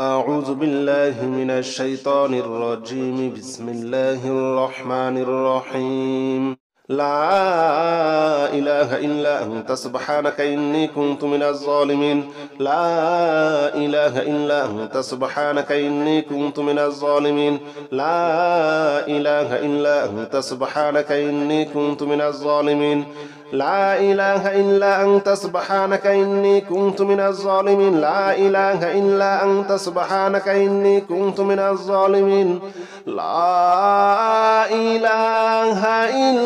أعوذ بالله من الشيطان الرجيم. بسم الله الرحمن الرحيم. لا إله إلا أنت سبحانك إني كنت من الظالمين. لا إله إلا أنت سبحانك إني كنت من الظالمين. لا إله إلا أنت سبحانك إني كنت من الظالمين. لا إله إلا أنت سبحانك إني كنت من الظالمين. لا إله إلا أنت سبحانك إني كنت من الظالمين. لا إله إلا أنت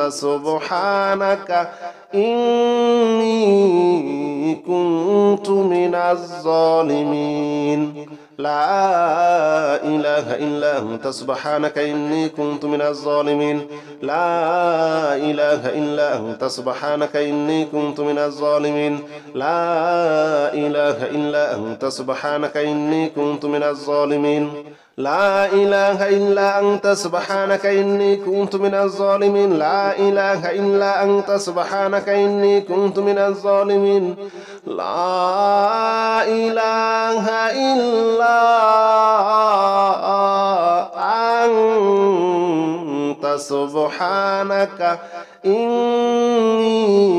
سبحانك إني كنت من الظالمين. لا إله إلا أنت سبحانك إني كنت من الظالمين. لا إله إلا أنت سبحانك إني كنت من الظالمين. لا إله إلا أنت سبحانك إني كنت من الظالمين. لا إله إلا أنت سبحانك إني كنت من الظالمين. لا إله إلا أنت سبحانك إني كنت من الظالمين. لا إله إلا أنت سبحانك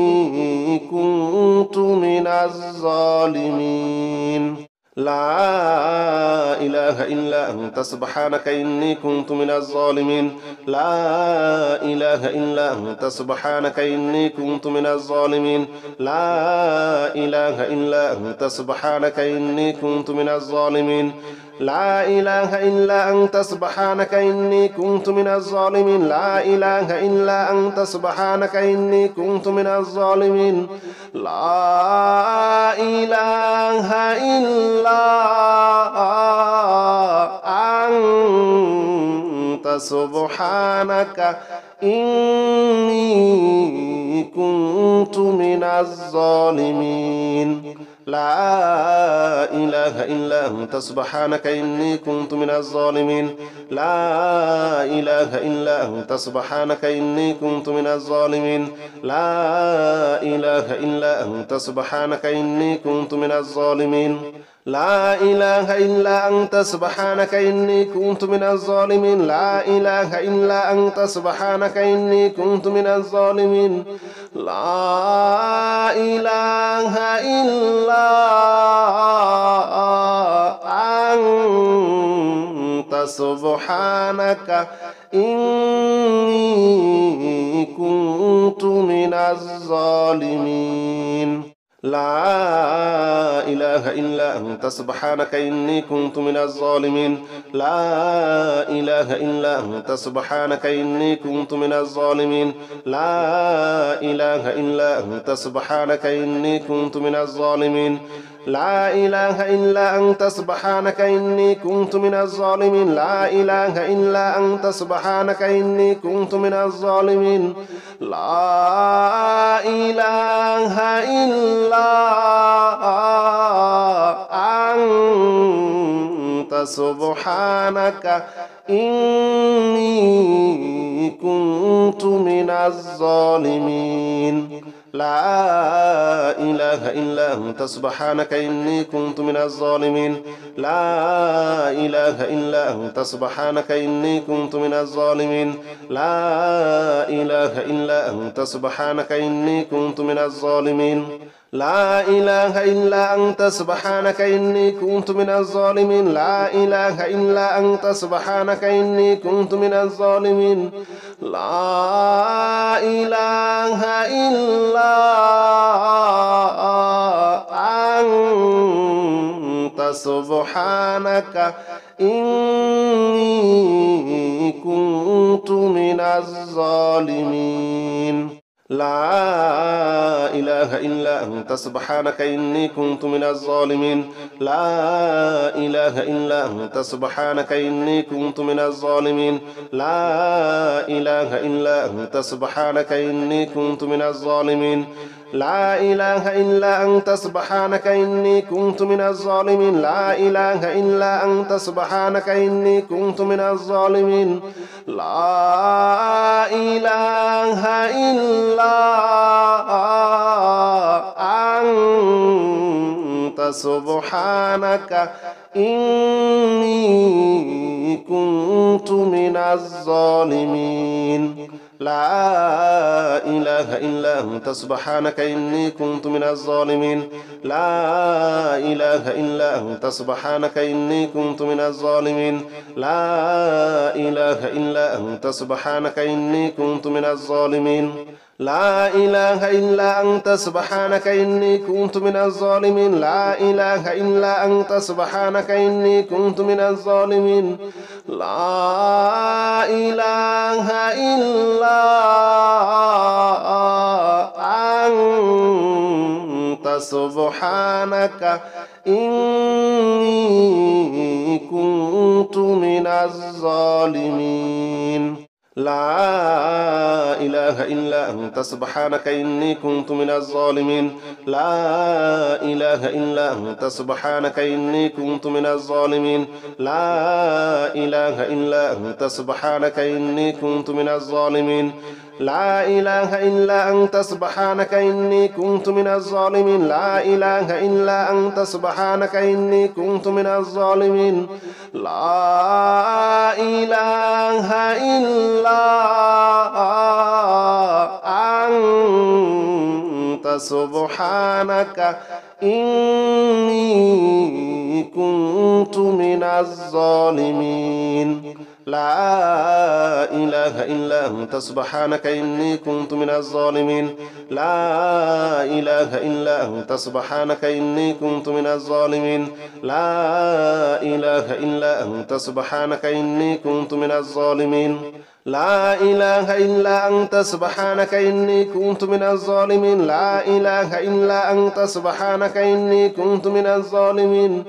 إني كنت من الظالمين. لا إله إلا أنت سبحانك إني كنت من الظالمين. لا إله إلا أنت سبحانك إني كنت من الظالمين. لا إله إلا أنت سبحانك إني كنت من الظالمين. لا إله إلا أنت سبحانك إني كنت من الظالمين. لا إله إلا أنت سبحانك إني كنت من الظالمين. لا إله إلا أنت سبحانك إني كنت من الظالمين. لا إله إلا أنت سبحانك إني كنت من الظالمين. لا إله إلا أنت سبحانك إني كنت من الظالمين. لا إله إلا أنت سبحانك إني كنت من الظالمين. لا إله إلا أنت سبحانك إني كنت من الظالمين. لا إله إلا أنت سبحانك إني كنت من الظالمين. لا إله إلا أنت سبحانك إني كنت من الظالمين. لا إله إلا أنت سبحانك إني كنت من الظالمين. لا إله إلا أنت سبحانك إني كنت من الظالمين. لا إله إلا أنت سبحانك إني كنت من الظالمين. لا إله إلا أنت سبحانك إني كنت من الظالمين. لا إله إلا أنت سبحانك إني كنت من الظالمين. لا إله إلا أنت سبحانك إني كنت من الظالمين. لا إله إلا أنت سبحانك إني كنت من الظالمين. لا إله إلا أنت سبحانك إني كنت من الظالمين. لا إله إلا أنت سبحانك إني كنت من الظالمين. لا إله إلا أنت سبحانك إني كنت من الظالمين. لا إله إلا أنت سبحانك إني كنت من الظالمين. لا إله إلا أنت سبحانك إني كنت من الظالمين. لا إله إلا أنت سبحانك إني كنت من الظالمين. لا إله إلا أنت سبحانك إني كنت من الظالمين. لا إله إلا أنت سبحانك إني كنت من الظالمين. لا إله إلا أنت سبحانك إني كنت من الظالمين. لا إله إلا أنت سبحانك إني كنت من الظالمين. لا إله إلا سبحانك إني كنت من الظالمين لا إله إلا أنت سبحانك إني كنت من الظالمين لا إله إلا أنت سبحانك إني كنت من الظالمين لا إله إلا أنت سبحانك إني كنت من الظالمين لا إله إلا أنت سبحانك إني كنت من الظالمين لا إله إلا أنت سبحانك إني كنت من الظالمين لا إله إلا أنت سبحانك إني كنت من الظالمين لا إله إلا أنت سبحانك إني كنت من الظالمين لا إله إلا أنت سبحانك إني كنت من الظالمين لا إله إلا أنت سبحانك إني كنت من الظالمين لا إله إلا أنت سبحانك إني كنت من الظالمين لا إله إلا أنت سبحانك إني كنت من الظالمين لا إله إلا أنت سبحانك إني كنت من الظالمين لا إله إلا أنت سبحانك إني كنت من الظالمين لا إله إلا أنت سبحانك إني كنت من الظالمين لا إله إلا أنت سبحانك إني كنت من الظالمين لا إله إلا أنت سبحانك إني كنت من الظالمين لا إله إلا أنت سبحانك إني كنت من الظالمين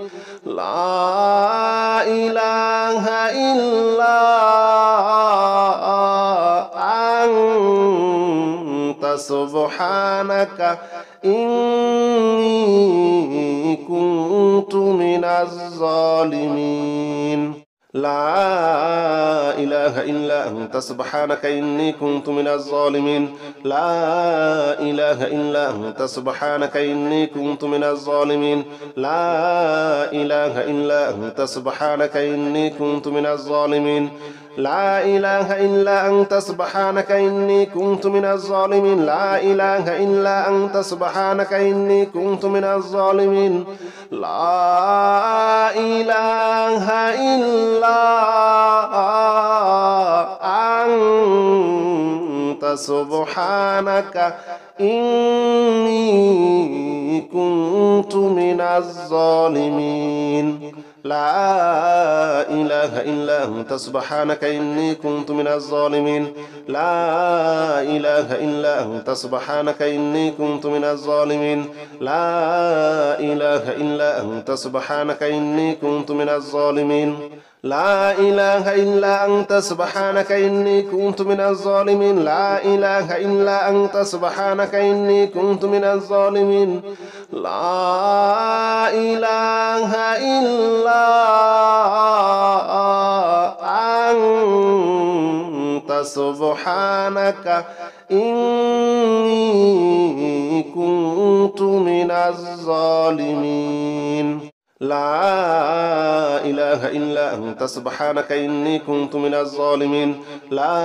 لا إله إلا أنت سبحانك إني كنت من الظالمين لا إله إلا أنت سبحانك إني كنت من الظالمين لا إله إلا أنت سبحانك إني كنت من الظالمين لا إله إلا أنت سبحانك إني كنت من الظالمين لا إله إلا أنت سبحانك إني كنت من الظالمين لا إله إلا أنت سبحانك إني كنت من الظالمين لا إله إلا أنت سبحانك إني كنت من الظالمين لا إله إلا أنت سبحانك إني كنت من الظالمين لا إله إلا أنت سبحانك إني كنت من الظالمين لا إله إلا أنت سبحانك إني كنت من الظالمين لا إله إلا أنت سبحانك إني كنت من الظالمين لا إله إلا أنت سبحانك إني كنت من الظالمين لا إله إلا أنت سبحانك إني كنت من الظالمين لا إله إلا أنت سبحانك إني كنت من الظالمين لا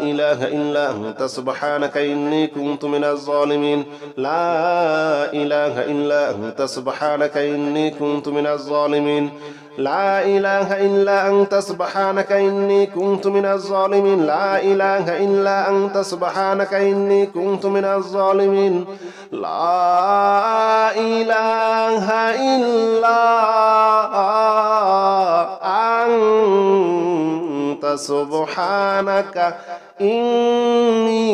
إله إلا أنت سبحانك إني كنت من الظالمين لا إله إلا أنت سبحانك إني كنت من الظالمين لا إله إلا أنت سبحانك إني كنت من الظالمين لا إله إلا أنت سبحانك إني كنت من الظالمين لا إله إلا أنت سبحانك إني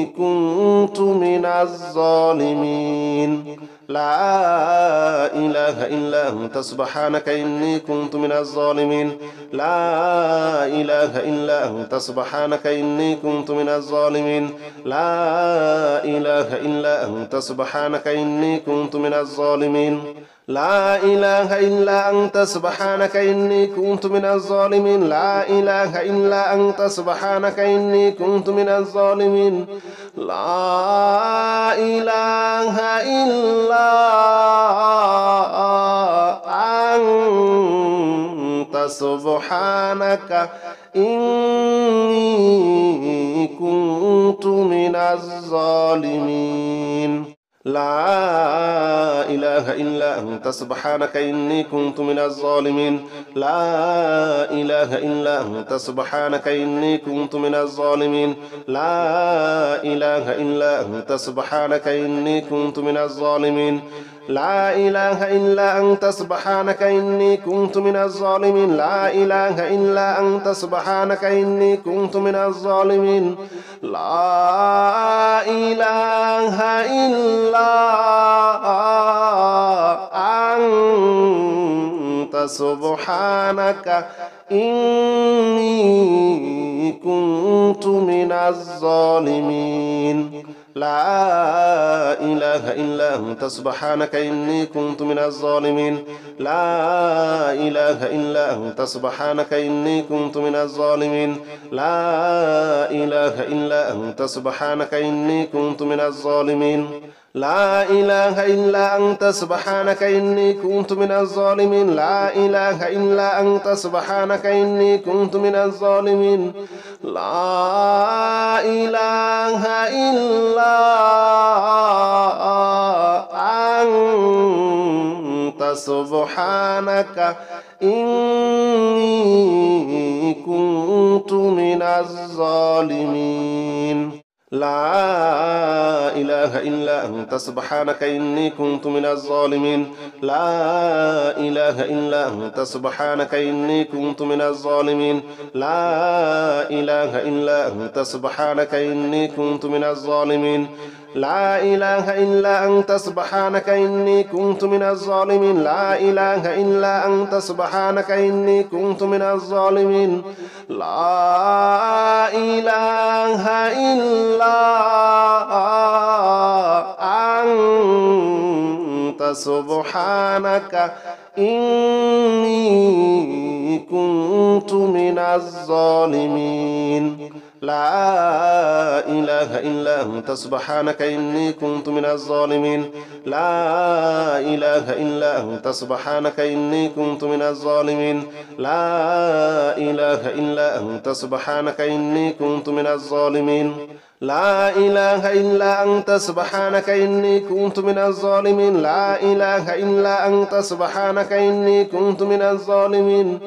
كنت من الظالمين لا إله إلا أنت سبحانك إني كنت من الظالمين لا إله إلا أنت سبحانك إني كنت من الظالمين لا إله إلا أنت سبحانك إني كنت من الظالمين لا إله إلا أنت سبحانك إني كنت من الظالمين لا إله إلا أنت سبحانك إني كنت من الظالمين لا إله إلا سبحانك إني كنت من الظالمين لا إله إلا أنت سبحانك إني كنت من الظالمين لا إله إلا أنت سبحانك إني كنت من الظالمين لا إله إلا أنت سبحانك إني كنت من الظالمين لا إله إلا أنت سبحانك إني كنت من الظالمين لا إله إلا أنت سبحانك إني كنت من الظالمين لا إله إلا أنت سبحانك إني كنت من الظالمين لا إله إلا أنت سبحانك إني كنت من الظالمين لا إله إلا أنت سبحانك إني كنت من الظالمين لا إله إلا أنت سبحانك إني كنت من الظالمين لا إله إلا أنت سبحانك إني كنت من الظالمين لا إله إلا أنت سبحانك إني كنت من الظالمين لا إله إلا أنت سبحانك إني كنت من الظالمين لا إله إلا أنت سبحانك إني كنت من الظالمين لا إله إلا أنت سبحانك إني كنت من الظالمين لا إله إلا أنت سبحانك إني كنت من الظالمين لا إله إلا أنت سبحانك إني كنت من الظالمين لا إله إلا أنت سبحانك إني كنت من الظالمين لا إله إلا أنت سبحانك إني كنت من الظالمين لا إله إلا أنت سبحانك إني كنت من الظالمين لا إله إلا أنت سبحانك إني كنت من الظالمين لا إله إلا أنت سبحانك إني كنت من الظالمين لا إله إلا أنت سبحانك إني كنت من الظالمين لا إله إلا أنت سبحانك إني كنت من الظالمين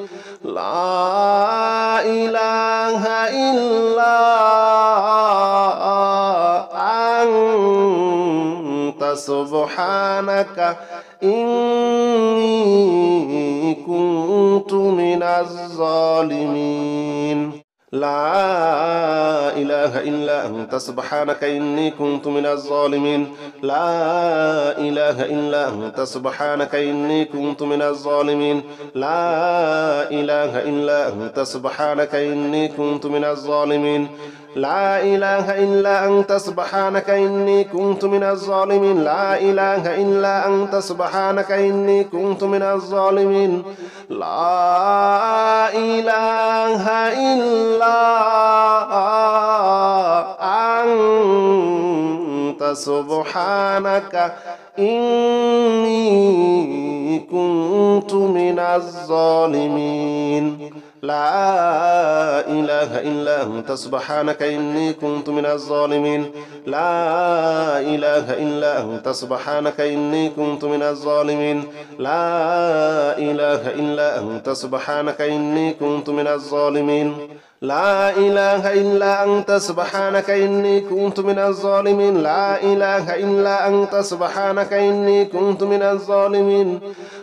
لا إله إلا أنت سبحانك إني كنت من الظالمين لا إله إلا أنت سبحانك إني كنت من الظالمين لا إله إلا أنت سبحانك إني كنت من الظالمين لا إله إلا أنت سبحانك إني كنت من الظالمين لا إله إلا أنت سبحانك إني كنت من الظالمين لا إله إلا أنت سبحانك إني كنت من الظالمين لا إله إلا أنت سبحانك إني كنت من الظالمين لا إله إلا أنت سبحانك إني كنت من الظالمين لا إله إلا أنت سبحانك إني كنت من الظالمين لا إله إلا أنت سبحانك إني كنت من الظالمين لا إله إلا أنت سبحانك إني كنت من الظالمين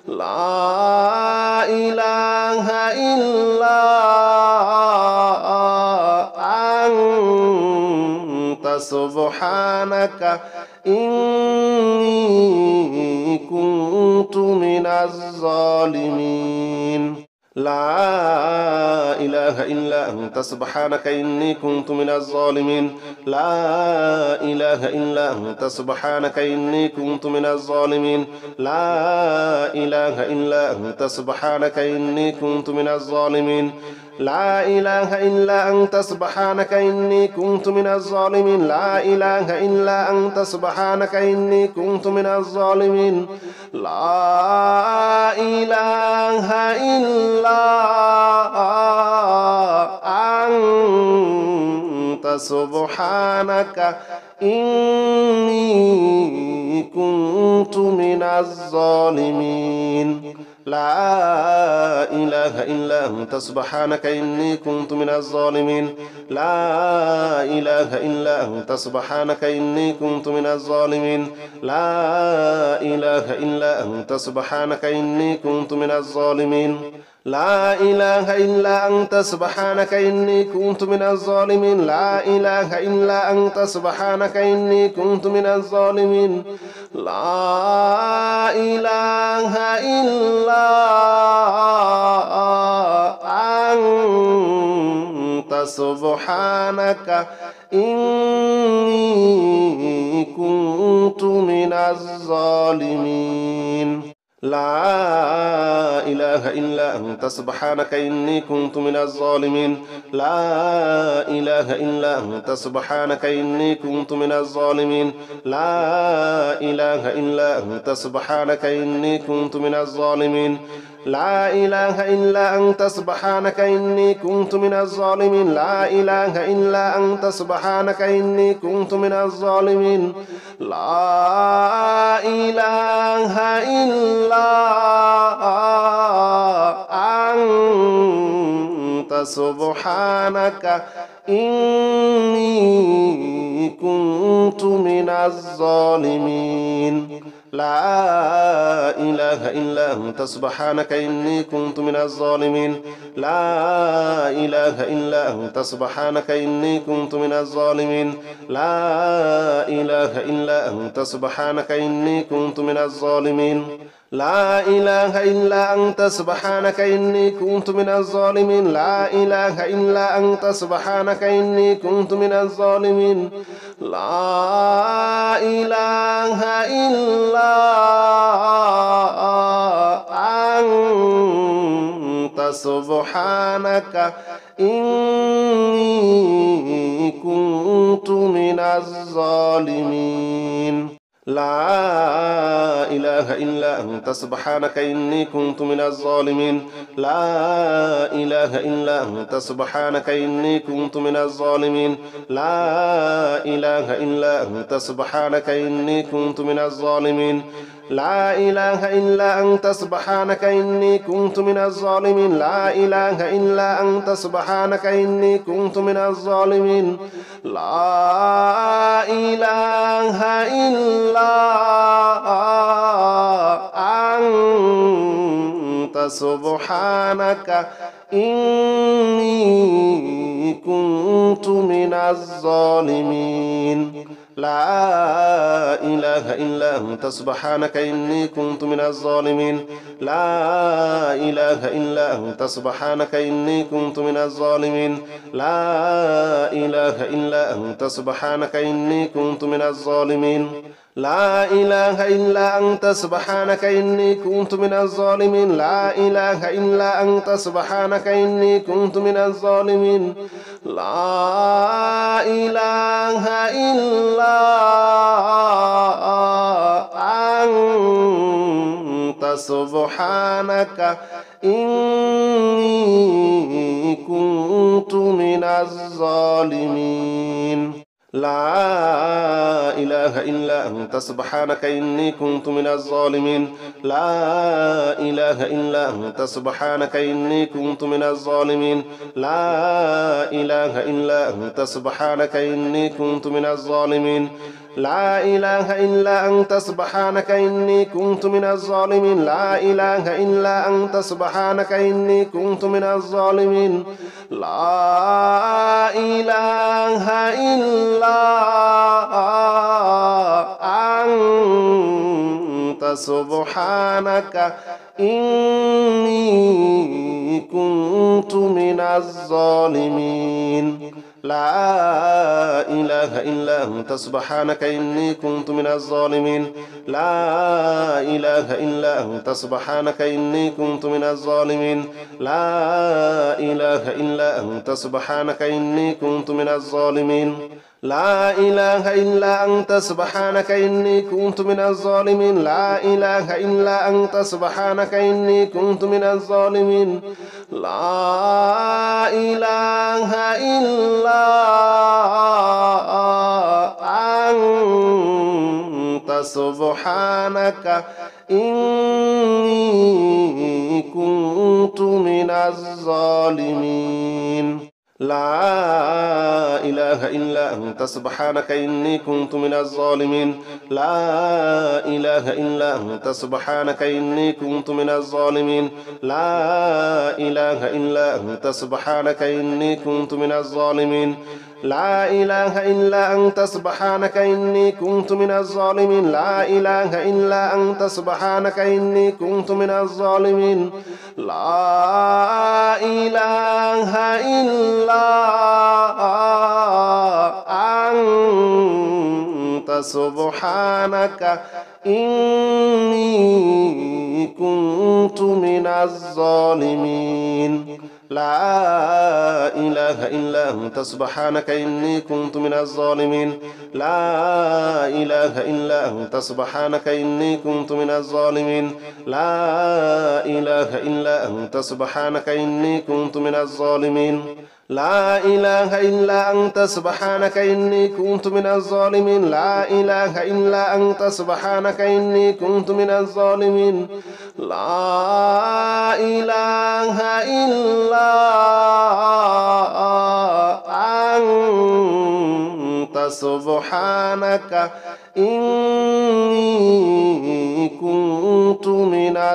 لا إله إلا أنت سبحانك إني كنت من الظالمين لا إله إلا أنت سبحانك إني كنت من الظالمين لا إله إلا أنت سبحانك إني كنت من الظالمين لا إله إلا أنت سبحانك إني كنت من الظالمين لا إله إلا أنت سبحانك إني كنت من الظالمين لا إله إلا أنت سبحانك إني كنت من الظالمين لا إله إلا أنت سبحانك إني كنت من الظالمين لا إله إلا أنت سبحانك إني كنت من الظالمين لا إله إلا أنت سبحانك إني كنت من الظالمين لا إله إلا أنت سبحانك إني كنت من الظالمين لا إله إلا أنت سبحانك إني كنت من الظالمين لا إله إلا أنت سبحانك إني كنت من الظالمين لا إله إلا أنت سبحانك إني كنت من الظالمين لا إله إلا أنت سبحانك إني كنت من الظالمين لا إله إلا أنت سبحانك إني كنت من الظالمين لا إله إلا أنت سبحانك إني كنت من الظالمين لا إله إلا أنت سبحانك إني كنت من الظالمين لا إله إلا أنت سبحانك إني كنت من الظالمين لا إله إلا أنت سبحانك إني كنت من الظالمين لا إله إلا أنت سبحانك إني كنت من الظالمين لا إله إلا أنت سبحانك إني كنت من الظالمين لا إله إلا أنت سبحانك إني كنت من الظالمين لا إله إلا أنت سبحانك إني كنت من الظالمين لا إله إلا أنت سبحانك إني كنت من الظالمين لا إله إلا أنت سبحانك إني كنت من الظالمين لا إله إلا أنت سبحانك إني كنت من الظالمين لا إله إلا أنت سبحانك إني كنت من الظالمين لا إله إلا أنت سبحانك إني كنت من الظالمين لا إله إلا أنت سبحانك إني كنت من الظالمين لا إله إلا أنت سبحانك إني كنت من الظالمين لا إله إلا أنت سبحانك إني كنت من الظالمين لا إله إلا أنت سبحانك إني كنت من الظالمين لا إله إلا أنت سبحانك إني كنت من الظالمين لا إله إلا أنت سبحانك إني كنت من الظالمين لا إله إلا أنت سبحانك إني كنت من الظالمين لا إله إلا أنت سبحانك إني كنت من الظالمين لا إله إلا أنت سبحانك إني كنت من الظالمين لا إله إلا أنت سبحانك إني كنت من الظالمين لا إله إلا أنت سبحانك إني كنت من الظالمين لا إله إلا أنت سبحانك إني كنت من الظالمين لا إله إلا أنت سبحانك إني كنت من الظالمين لا إله إلا أنت سبحانك إني كنت من الظالمين لا إله إلا أنت سبحانك إني كنت من الظالمين لا إله إلا أنت سبحانك إني كنت من الظالمين لا إله إلا أنت سبحانك إني كنت من الظالمين لا إله إلا أنت سبحانك إني كنت من الظالمين لا إله إلا أنت سبحانك إني كنت من الظالمين لا إله إلا أنت سبحانك إني كنت من الظالمين لا إله إلا أنت سبحانك إني كنت من الظالمين لا إله إلا أنت سبحانك إني كنت من الظالمين لا إله إلا أنت سبحانك إني كنت من الظالمين لا إله إلا أنت سبحانك إني كنت من الظالمين لا إله إلا أنت سبحانك إني كنت من الظالمين لا إله إلا أنت سبحانك إني كنت من الظالمين لا إله إلا أنت سبحانك إني كنت من الظالمين لا إله إلا أنت سبحانك إني كنت من الظالمين لا إله إلا أنت سبحانك إني كنت من الظالمين لا إله إلا أنت سبحانك إني كنت من الظالمين لا إله إلا أنت سبحانك إني كنت من الظالمين لا إله إلا أنت سبحانك إني كنت من الظالمين لا إله إلا أنت سبحانك إني كنت من الظالمين لا إله إلا أنت سبحانك إني كنت من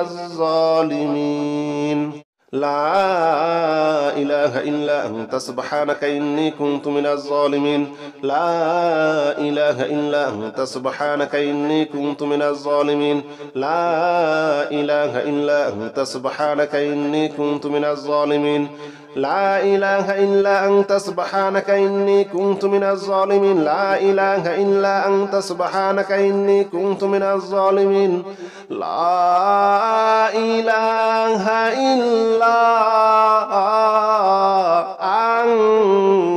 الظالمين لا إله إلا أنت سبحانك إني كنت من الظالمين لا إله إلا أنت سبحانك إني كنت من الظالمين لا إله إلا أنت سبحانك إني كنت من الظالمين لا إله إلا أنت سبحانك إني كنت من الظالمين لا إله إلا أنت سبحانك إني كنت من الظالمين لا إله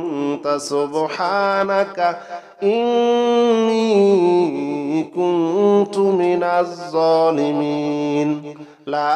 إلا أنت سبحانك إني كنت من الظالمين لا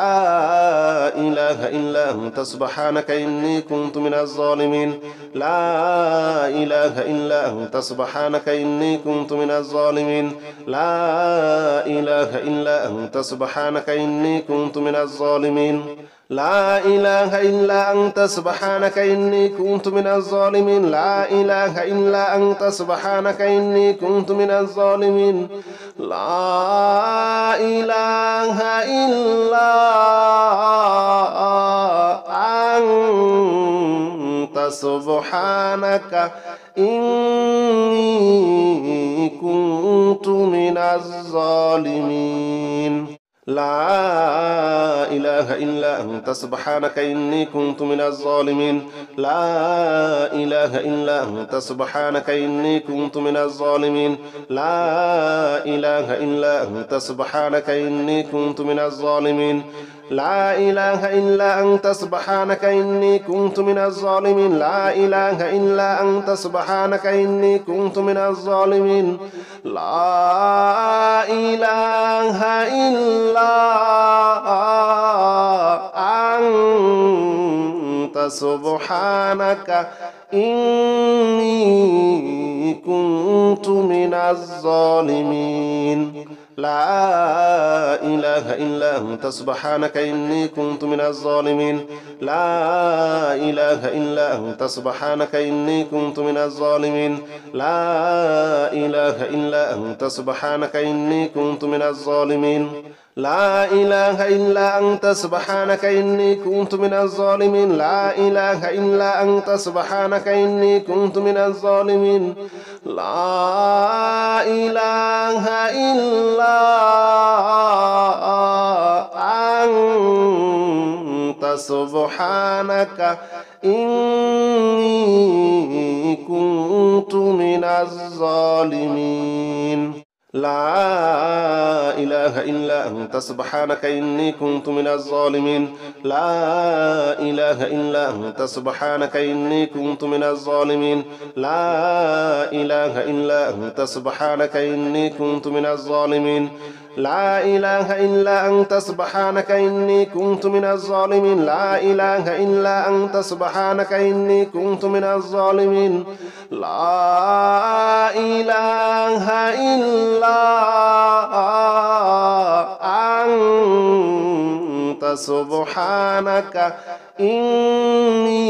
إله إلا أنت سبحانك إني كنت من الظالمين لا إله إلا أنت سبحانك إني كنت من الظالمين لا إله إلا أنت سبحانك إني كنت من الظالمين لا إله إلا أنت سبحانك إني كنت من الظالمين لا إله إلا أنت سبحانك إني كنت من الظالمين لا إله إلا أنت سبحانك إني كنت من الظالمين لا إله إلا أنت سبحانك إني كنت من الظالمين لا إله إلا أنت سبحانك إني كنت من الظالمين لا إله إلا أنت سبحانك إني كنت من الظالمين لا إله إلا أنت سبحانك إني كنت من الظالمين لا إله إلا أنت سبحانك إني كنت من الظالمين لا إله إلا أنت سبحانك إني كنت من الظالمين لا إله إلا أنت سبحانك إني كنت من الظالمين لا إله إلا أنت سبحانك إني كنت من الظالمين لا إله إلا أنت سبحانك إني كنت من الظالمين لا إله إلا أنت سبحانك إني كنت من الظالمين لا إله إلا أنت سبحانك إني كنت من الظالمين لا إله إلا أنت سبحانك إني كنت من الظالمين لا إله إلا أنت سبحانك إني كنت من الظالمين لا إله إلا أنت سبحانك إني كنت من الظالمين لا إله إلا أنت سبحانك إني كنت من الظالمين لا إله إلا أنت سبحانك إني كنت من الظالمين لا إله إلا أنت سبحانك إني كنت من الظالمين لا إله إلا أنت سبحانك إني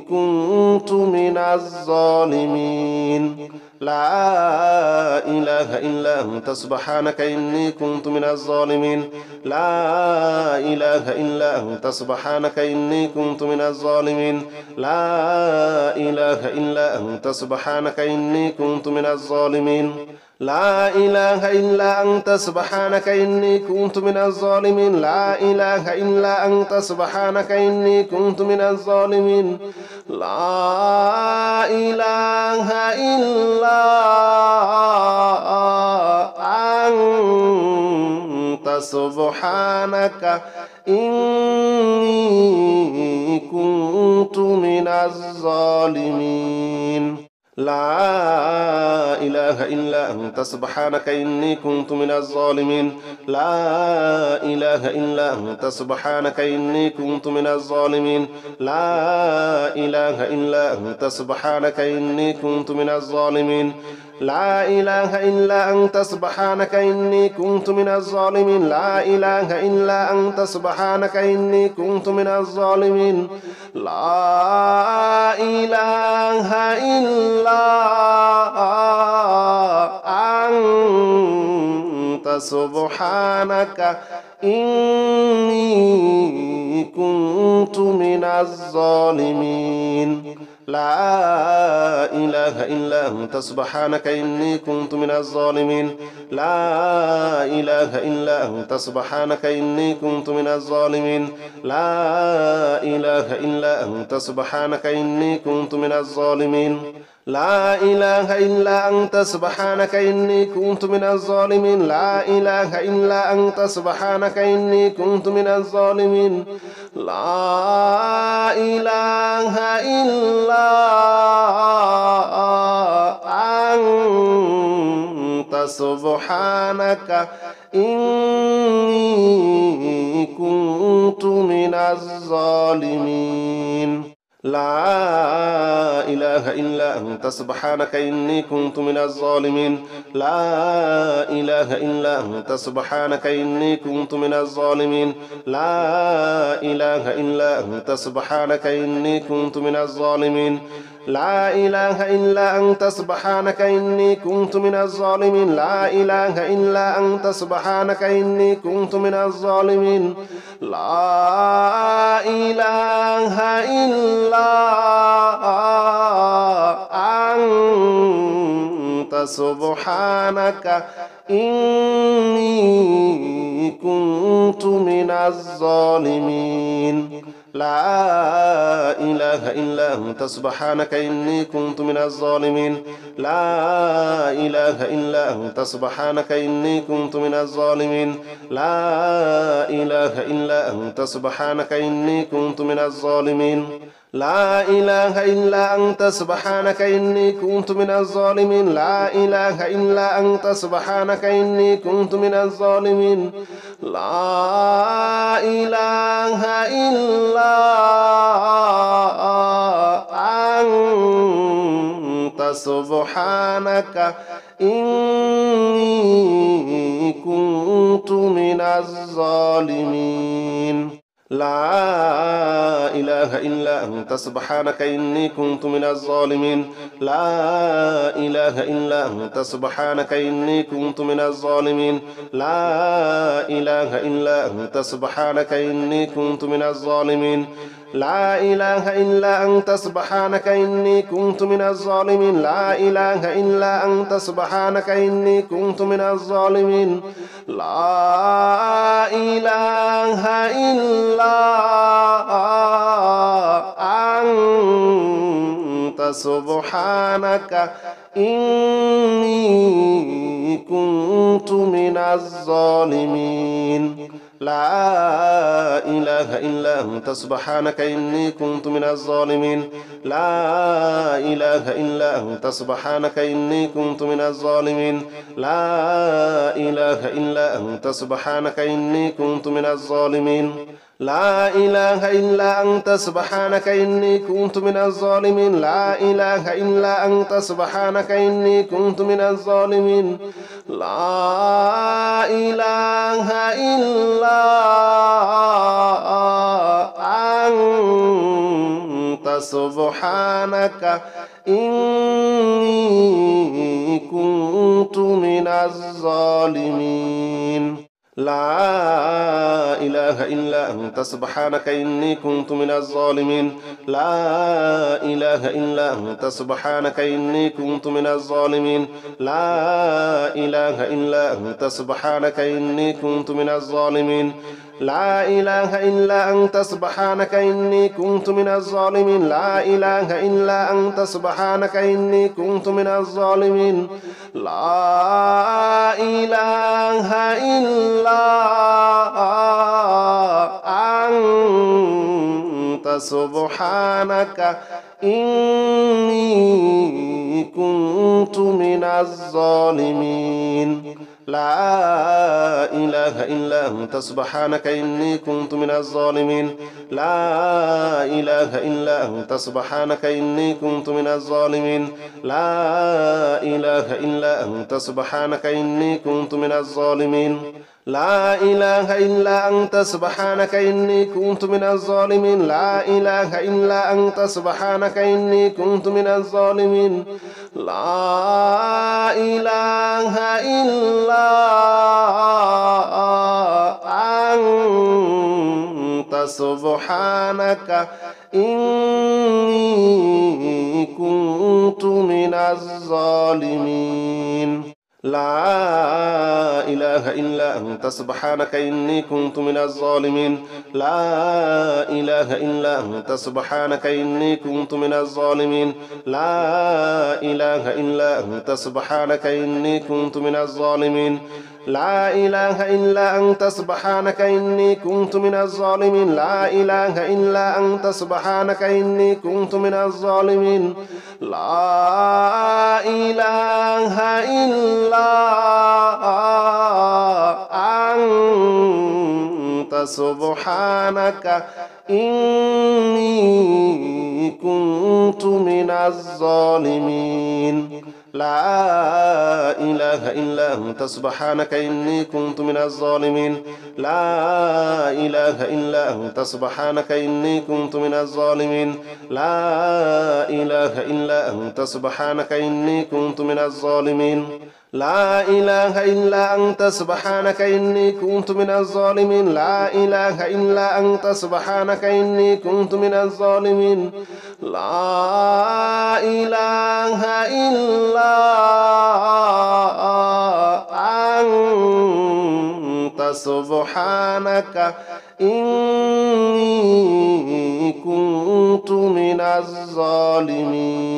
كنت من الظالمين لا إله إلا أنت سبحانك إني كنت من الظالمين لا إله إلا أنت سبحانك إني كنت من الظالمين لا إله إلا أنت سبحانك إني كنت من الظالمين لا إله إلا أنت سبحانك إني كنت من الظالمين لا إله إلا أنت سبحانك إني كنت من الظالمين لا إله إلا أنت سبحانك إني كنت من الظالمين لا إله إلا أنت سبحانك إني كنت من الظالمين لا إله إلا أنت سبحانك إني كنت من الظالمين لا إله إلا أنت سبحانك إني كنت من الظالمين لا إله إلا أنت سبحانك إني كنت من الظالمين لا إله إلا أنت سبحانك إني كنت من الظالمين لا إله إلا أنت سبحانك إني كنت من الظالمين لا إله إلا أنت سبحانك إني كنت من الظالمين لا إله إلا أنت سبحانك إني كنت من الظالمين لا إله إلا أنت سبحانك إني كنت من الظالمين لا إله إلا أنت سبحانك إني كنت من الظالمين لا إله إلا أنت سبحانك إني كنت من الظالمين لا إله إلا أنت سبحانك إني كنت من الظالمين لا إله إلا أنت سبحانك إني كنت من الظالمين لا إله إلا أنت سبحانك إني كنت من الظالمين لا إله إلا أنت سبحانك إني كنت من الظالمين لا إله إلا أنت سبحانك إني كنت من الظالمين لا إله إلا أنت سبحانك إني كنت من الظالمين لا إله إلا أنت سبحانك إني كنت من الظالمين لا إله إلا أنت سبحانك إني كنت من الظالمين لا إله إلا أنت سبحانك إني كنت من الظالمين لا إله إلا أنت سبحانك إني كنت من الظالمين لا إله إلا أنت سبحانك إني كنت من الظالمين لا إله إلا أنت سبحانك إني كنت من الظالمين لا إله إلا أنت سبحانك إني كنت من الظالمين لا إله إلا أنت سبحانك إني كنت من الظالمين لا إله إلا أنت سبحانك إني كنت من الظالمين لا إله إلا أنت سبحانك إني كنت من الظالمين لا إله إلا أنت سبحانك إني كنت من الظالمين لا إله إلا أنت سبحانك إني كنت من الظالمين لا إله إلا أنت سبحانك إني كنت من الظالمين لا إله إلا أنت سبحانك إني كنت من الظالمين لا إله إلا أنت سبحانك إني كنت من الظالمين لا إله إلا أنت سبحانك إني كنت من الظالمين لا إله إلا أنت سبحانك إني كنت من الظالمين لا إله إلا أنت سبحانك إني كنت من الظالمين لا إله إلا أنت سبحانك إني كنت من الظالمين لا إله إلا أنت سبحانك إني كنت من الظالمين لا إله إلا أنت سبحانك إني كنت من الظالمين لا إله إلا أنت سبحانك إني كنت من الظالمين لا إله إلا أنت سبحانك إني كنت من الظالمين لا إله إلا أنت سبحانك إني كنت من الظالمين لا إله إلا أنت سبحانك إني كنت من الظالمين لا إله إلا أنت سبحانك إني كنت من الظالمين لا إله إلا أنت سبحانك إني كنت من الظالمين لا إله إلا أنت سبحانك إني كنت من الظالمين لا إله إلا أنت سبحانك إني كنت من الظالمين لا إله إلا أنت سبحانك إني كنت من الظالمين لا إله إلا أنت سبحانك إني كنت من الظالمين لا إله إلا أنت سبحانك إني كنت من الظالمين لا إله إلا أنت سبحانك إني كنت من الظالمين لا إله إلا أنت سبحانك إني كنت من الظالمين لا إله إلا أنت سبحانك إني كنت من الظالمين لا إله إلا أنت سبحانك إني كنت من الظالمين لا إله إلا أنت سبحانك إني كنت من الظالمين لا إله إلا أنت سبحانك إني كنت من الظالمين لا إله إلا أنت سبحانك إني كنت من الظالمين لا إله إلا أنت سبحانك إني كنت من الظالمين لا إله إلا أنت سبحانك إني كنت من الظالمين لا إله إلا أنت سبحانك إني كنت من الظالمين لا إله إلا أنت سبحانك إني كنت من الظالمين.